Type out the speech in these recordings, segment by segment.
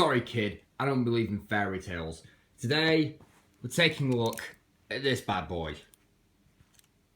Sorry kid, I don't believe in fairy tales. Today, we're taking a look at this bad boy.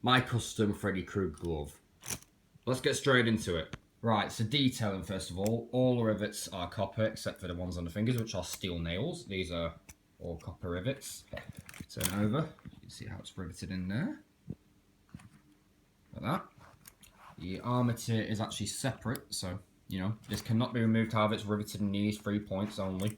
My custom Freddy Krueger glove. Let's get straight into it. Right, so detailing first of all the rivets are copper except for the ones on the fingers, which are steel nails. These are all copper rivets. Turn over, you can see how it's riveted in there. Like that. The armature is actually separate, so you know, this cannot be removed, however it's riveted in these 3 points only.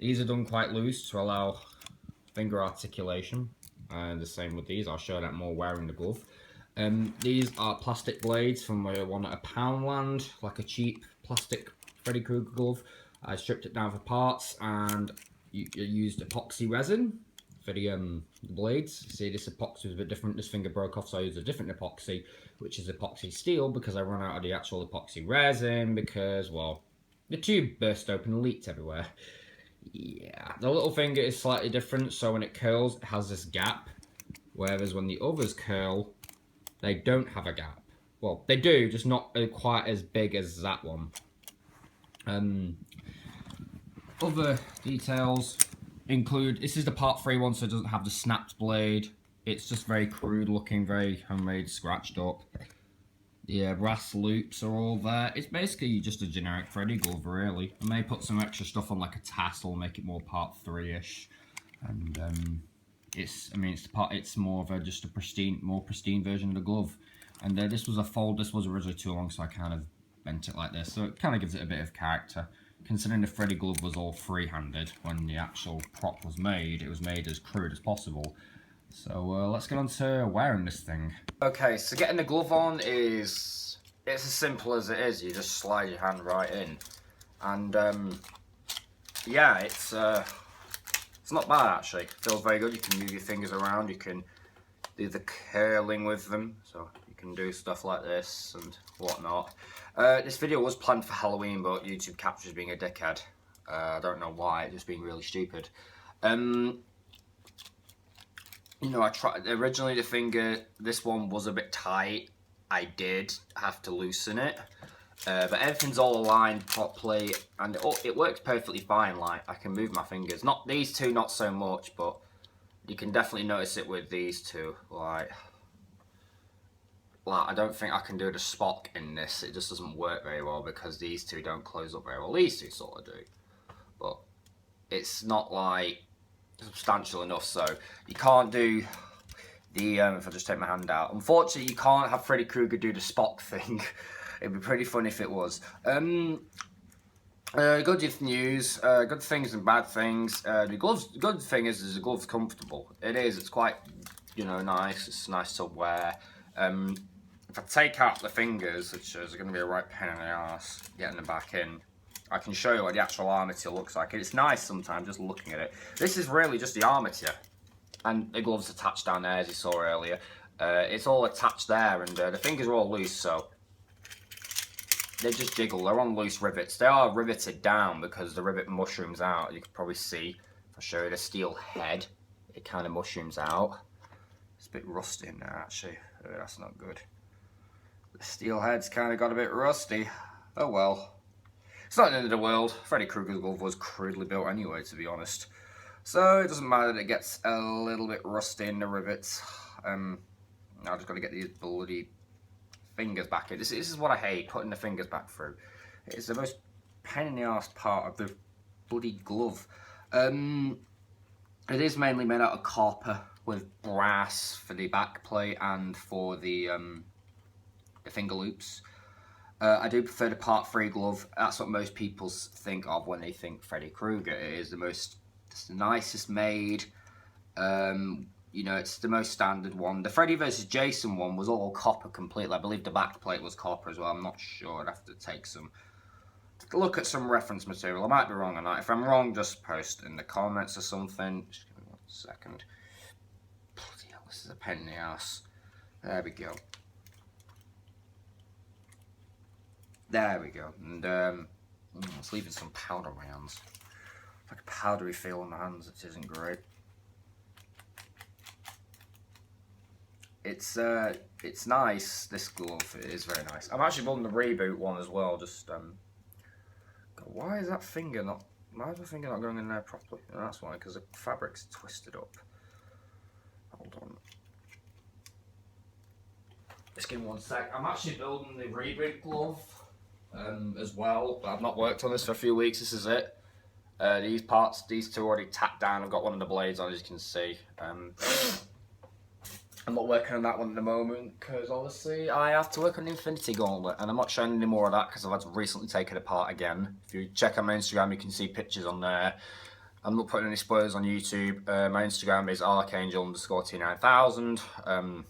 These are done quite loose to allow finger articulation, and the same with these. I'll show that more wearing the glove. These are plastic blades from one at a Poundland, like a cheap plastic Freddy Krueger glove. I stripped it down for parts and used epoxy resin for the blades. See, this epoxy was a bit different. This finger broke off, so I used a different epoxy, which is epoxy steel, because I ran out of the actual epoxy resin because, well, the tube burst open and leaked everywhere. Yeah, the little finger is slightly different, so when it curls, it has this gap, whereas when the others curl, they don't have a gap. Well, they do, just not quite as big as that one. Other details include, this is the part 3 one, so it doesn't have the snapped blade. It's just very crude looking, very homemade, scratched up. The brass loops are all there. It's basically just a generic Freddy glove, really. I may put some extra stuff on, like a tassel, make it more part 3-ish. And it's more of a just a more pristine version of the glove. And this was a fold. This was originally too long, so I kind of bent it like this. So it kind of gives it a bit of character. Considering the Freddy glove was all free-handed when the actual prop was made, it was made as crude as possible. So let's get on to wearing this thing. Okay, so getting the glove on it's as simple as it is. You just slide your hand right in, and yeah, it's not bad actually. It feels very good. You can move your fingers around. You can do the curling with them, so you can do stuff like this and whatnot. This video was planned for Halloween, but YouTube captures being a dickhead. I don't know why. It's just being really stupid. You know, I tried originally the finger. This one was a bit tight. I did have to loosen it, but everything's all aligned properly, and it works perfectly fine. Like, I can move my fingers. Not these two, not so much, but you can definitely notice it with these two. Like I don't think I can do the Spock in this. It just doesn't work very well because these two don't close up very well. These two sort of do, but it's not like substantial enough, so you can't do the if I just take my hand out, unfortunately you can't have Freddy Krueger do the Spock thing. It'd be pretty fun if it was. Good news, good things and bad things. The gloves, good thing is the glove's comfortable. It is, it's quite, you know, nice. It's nice to wear. If I take out the fingers, which is going to be a right pain in the ass getting them back in, I can show you what the actual armature looks like. It's nice sometimes just looking at it. This is really just the armature, and the gloves attached down there, as you saw earlier. It's all attached there, and the fingers are all loose, so they just jiggle. They're on loose rivets. They are riveted down because the rivet mushrooms out. You can probably see, if I show you the steel head, it kind of mushrooms out. It's a bit rusty in there, actually. That's not good. The steel head's kind of got a bit rusty. Oh well. It's not the end of the world. Freddy Krueger's glove was crudely built anyway, to be honest. So it doesn't matter that it gets a little bit rusty in the rivets. I've just got to get these bloody fingers back in. This is what I hate, putting the fingers back through. It's the most pain in the arse part of the bloody glove. It is mainly made out of copper with brass for the back plate and for the finger loops. I do prefer the part 3 glove. That's what most people think of when they think Freddy Krueger. It is it's the nicest made. You know, it's the most standard one. The Freddy vs. Jason one was all copper completely. I believe the back plate was copper as well. I'm not sure. I'd have to take look at some reference material. I might be wrong on that. If I'm wrong, just post in the comments or something. Just give me 1 second. Bloody hell, this is a pain in the ass. There we go. There we go, and it's leaving some powder on my hands. Like a powdery feel on my hands, which isn't great. It's nice, this glove. It is very nice. I'm actually building the reboot one as well. Just why is that finger not Why is my finger not going in there properly? No, that's why, because the fabric's twisted up. Hold on. Just give me 1 sec. I'm actually building the rebreak glove as well. I've not worked on this for a few weeks. This is it. These parts, these two already tacked down. I've got one of the blades on, as you can see. I'm not working on that one at the moment because obviously I have to work on the Infinity Gauntlet, and I'm not showing any more of that because I've had to recently take it apart again. If you check out my Instagram, you can see pictures on there. I'm not putting any spoilers on YouTube. My Instagram is archangel_T9000.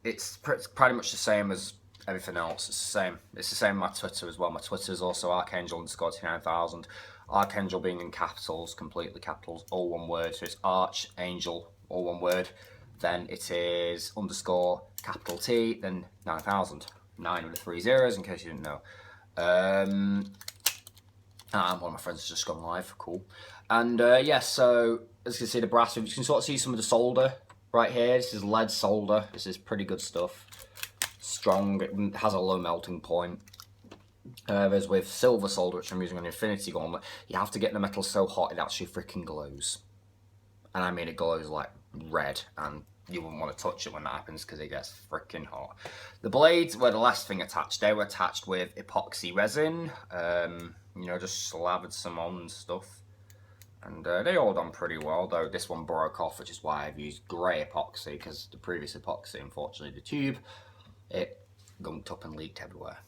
It's pretty much the same as everything else. It's the same. It's the same on my Twitter as well. My Twitter is also archangel_T9000. Archangel being in capitals, completely capitals, all one word. So it's Archangel, all one word. Then it is underscore capital T, then 9000. 9 with the 3 zeros, in case you didn't know. And one of my friends has just gone live. Cool. And yeah, so as you can see, the brass, you can sort of see some of the solder right here. This is lead solder. This is pretty good stuff. Strong. It has a low melting point. Whereas with silver solder, which I'm using on the Infinity Gauntlet, you have to get the metal so hot it actually freaking glows. And I mean, it glows like red, and you wouldn't want to touch it when that happens because it gets freaking hot. The blades were the last thing attached. They were attached with epoxy resin. You know, just slathered some on and stuff. And they all done pretty well, though this one broke off, which is why I've used grey epoxy, because the previous epoxy, unfortunately, the tube, it gunked up and leaked everywhere.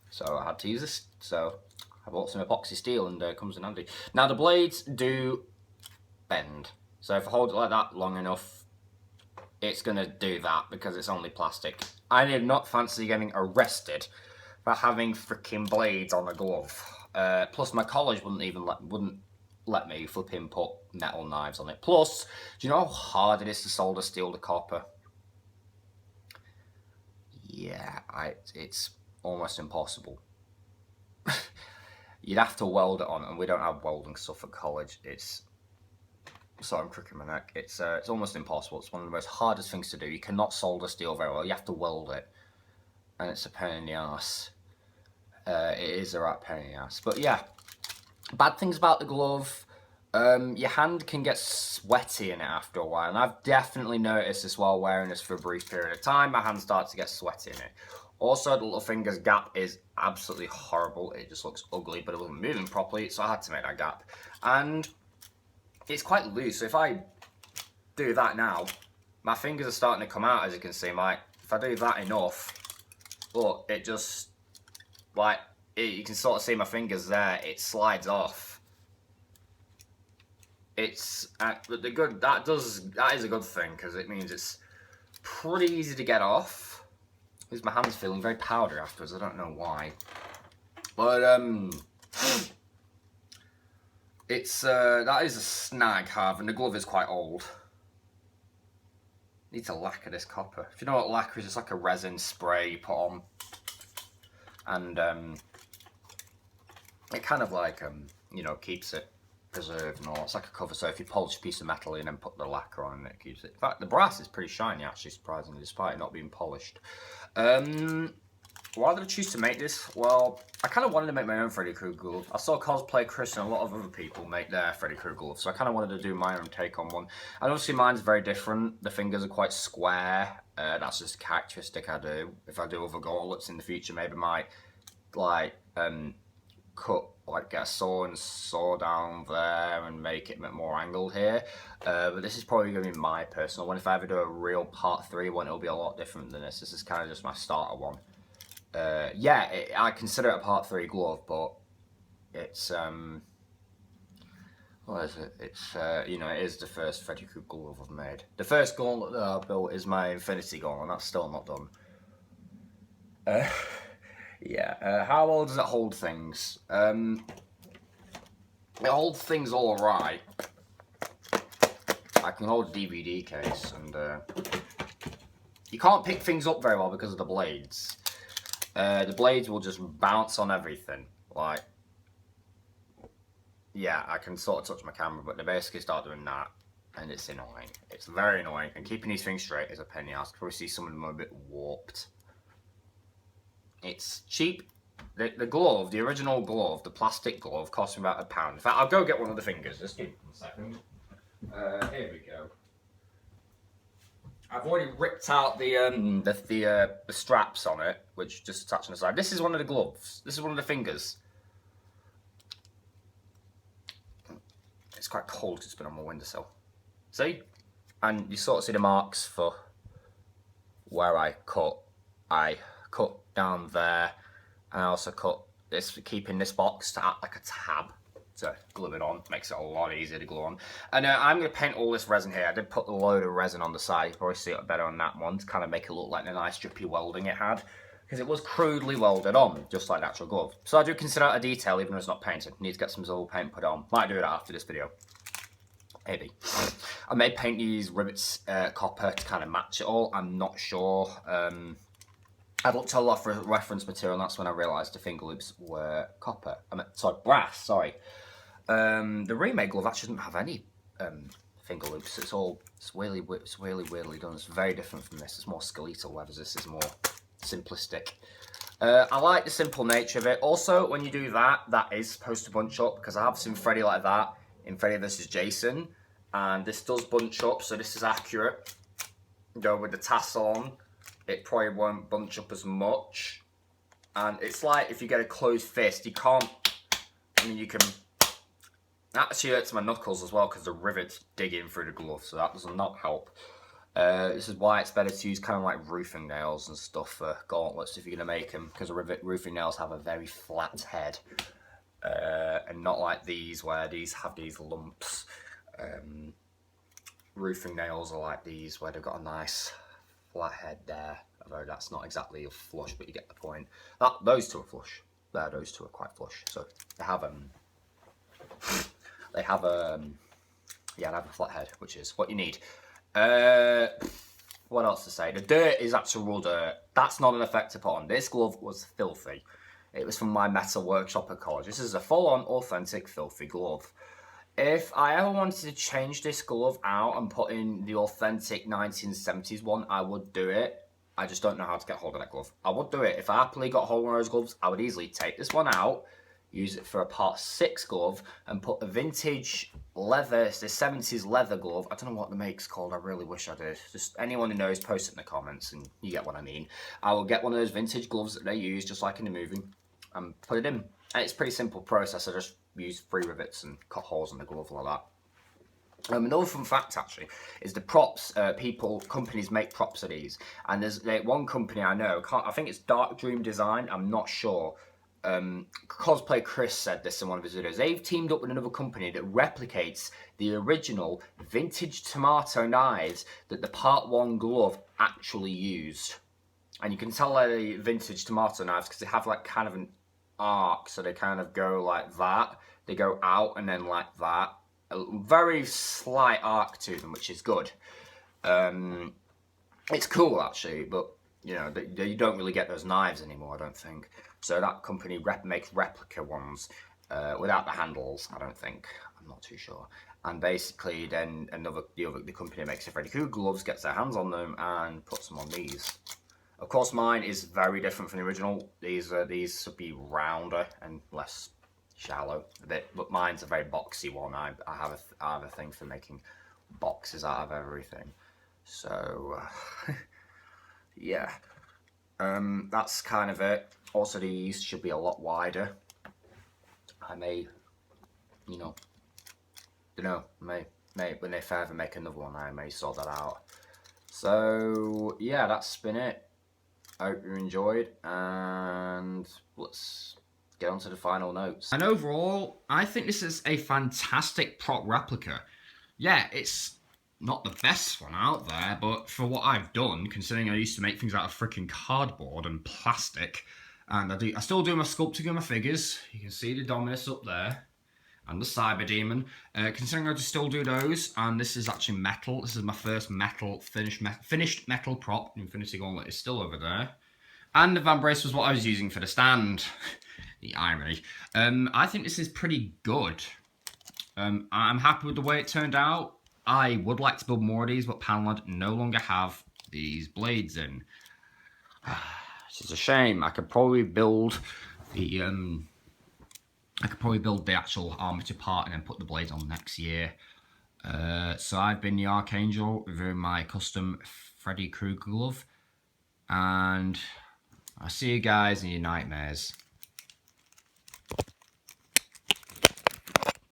So I had to use this. So I bought some epoxy steel, and it comes in handy. Now the blades do bend. So if I hold it like that long enough, it's going to do that because it's only plastic. I did not fancy getting arrested for having freaking blades on a glove. Plus my college wouldn't let me flipping put metal knives on it. Plus, do you know how hard it is to solder steel to copper? Yeah, it's almost impossible. You'd have to weld it on, and we don't have welding stuff at college. Sorry, I'm crooking my neck. It's almost impossible. It's one of the most hardest things to do. You cannot solder steel very well. You have to weld it, and it's a pain in the ass. It is a right pain in the ass. But yeah, bad things about the glove. Your hand can get sweaty in it after a while, and I've definitely noticed this while wearing this for a brief period of time. My hand starts to get sweaty in it. Also, the little finger's gap is absolutely horrible. It just looks ugly, but it wasn't moving properly, so I had to make that gap. And it's quite loose, so if I do that now, my fingers are starting to come out, as you can see. If I do that enough, look, it just, like, you can sort of see my fingers there, it slides off. But that is a good thing, because it means it's pretty easy to get off. Because my hand's feeling very powdery afterwards, I don't know why. But, that is a snag, and the glove is quite old. Need to lacquer this copper. If you know what lacquer is, it's like a resin spray you put on. And, it kind of like, you know, keeps it preserved and all. It's like a cover, so if you polish a piece of metal in and put the lacquer on, it keeps it. In fact, the brass is pretty shiny, actually, surprisingly, despite it not being polished. Why did I choose to make this? Well, I kind of wanted to make my own Freddy Krueger glove. I saw Cosplay Chris and a lot of other people make their Freddy Krueger glove, so I kind of wanted to do my own take on one. And obviously mine's very different. The fingers are quite square. That's just a characteristic I do. If I do other gauntlets in the future, maybe I might, like, get a saw and saw down there and make it a bit more angled here. But this is probably going to be my personal one. If I ever do a real part 3 one, it'll be a lot different than this. This is kind of just my starter one. Yeah, I consider it a part 3 glove, but it's, what is it? It's, you know, it is the first Freddy Krueger glove I've made. The first gauntlet that I built is my Infinity Gauntlet, and that's still not done. Yeah, how well does it hold things? It holds things alright. I can hold a DVD case, and you can't pick things up very well because of the blades. The blades will just bounce on everything. Like, yeah, I can sort of touch my camera, but they basically start doing that, and it's annoying. It's very annoying, and keeping these things straight is a pain in the ass. You can probably see some of them are a bit warped. It's cheap, The glove, the original glove, the plastic glove, cost me about £1. In fact, I'll go get one of the fingers. Just give me 1 second. Here we go. I've already ripped out the straps on it, which just attach on the side. This is one of the gloves. This is one of the fingers. It's quite cold because it's been on my windowsill. See? And you sort of see the marks for where I cut. I cut down there, and I also cut this, keeping this box to act like a tab to glue it on. Makes it a lot easier to glue on. And I'm going to paint all this resin here. I did put a load of resin on the side. You can probably see it better on that one to kind of make it look like the nice drippy welding it had, because it was crudely welded on, just like the actual glove. So I do consider it a detail, even though it's not painted. Need to get some Zoll paint put on. Might do that after this video. Maybe. I may paint these rivets copper to kind of match it all. I'm not sure. I looked at a lot of reference material, and that's when I realised the finger loops were copper. Sorry, brass. Sorry. The remade glove actually doesn't have any finger loops. It's really weirdly done. It's very different from this. It's more skeletal, whereas this is more simplistic. I like the simple nature of it. Also, when you do that, that is supposed to bunch up, because I have seen Freddy like that in Freddy vs. Jason, and this does bunch up, so this is accurate. Go with the tassel on, it probably won't bunch up as much. And it's like if you get a closed fist, you can't, I mean, you can, that actually hurts my knuckles as well because the rivets dig in through the glove, so that does not help. This is why it's better to use kind of like roofing nails and stuff for gauntlets if you're going to make them, because roofing nails have a very flat head. And not like these, where these have these lumps. Roofing nails are like these, where they've got a nice flat head there. Although that's not exactly a flush, but you get the point. Those two are flush. Those two are quite flush. So they have they have a flat head, which is what you need. What else to say? The dirt is actual raw dirt. That's not an effect to put on. This glove was filthy. It was from my metal workshop at college. This is a full-on, authentic, filthy glove. If I ever wanted to change this glove out and put in the authentic 1970s one, I would do it. I just don't know how to get hold of that glove. I would do it. If I happily got hold of one of those gloves, I would easily take this one out, use it for a part 6 glove, and put a vintage leather, it's the 70s leather glove. I don't know what the make's called. I really wish I did. Just anyone who knows, post it in the comments and you get what I mean. I will get one of those vintage gloves that they use, just like in the movie, and put it in. And it's a pretty simple process. I just use 3 rivets and cut holes in the glove like that. Another fun fact actually is the props. Companies make props of these, and there's one company I know. I think it's Dark Dream Design. I'm not sure. Cosplay Chris said this in one of his videos. They've teamed up with another company that replicates the original vintage tomato knives that the Part 1 glove actually used. And you can tell they're vintage tomato knives because they have like kind of an arc, so they kind of go like that. They go out and then like that. A very slight arc to them, which is good. It's cool actually, but you know, you don't really get those knives anymore, I don't think. So that company makes replica ones without the handles, I don't think. I'm not too sure. And basically then the company that makes the Freddy Krueger gloves gets their hands on them and puts them on these. Of course, mine is very different from the original. These should be rounder and less shallow a bit, but mine's a very boxy one. I have a thing for making boxes out of everything. So yeah, that's kind of it. Also, these should be a lot wider. I may, you know, may when they ever make another one, I may sort that out. So yeah, that's been it. I hope you enjoyed, and let's get on to the final notes. And overall, I think this is a fantastic prop replica. Yeah, it's not the best one out there, but for what I've done, considering I used to make things out of freaking cardboard and plastic, and I still do my sculpting and my figures. You can see the Dominus up there, and the Cyber Demon. Considering I just still do those, and this is actually metal. This is my first finished metal prop. The Infinity Gauntlet is still over there. And the Van Brace was what I was using for the stand. The irony. I think this is pretty good. I'm happy with the way it turned out. I would like to build more of these, but Panlad no longer have these blades in. Which is a shame. I could probably build I could probably build the actual armature part and then put the blades on next year. So I've been the Archangel, reviewing my custom Freddy Krueger glove, and I'll see you guys in your nightmares.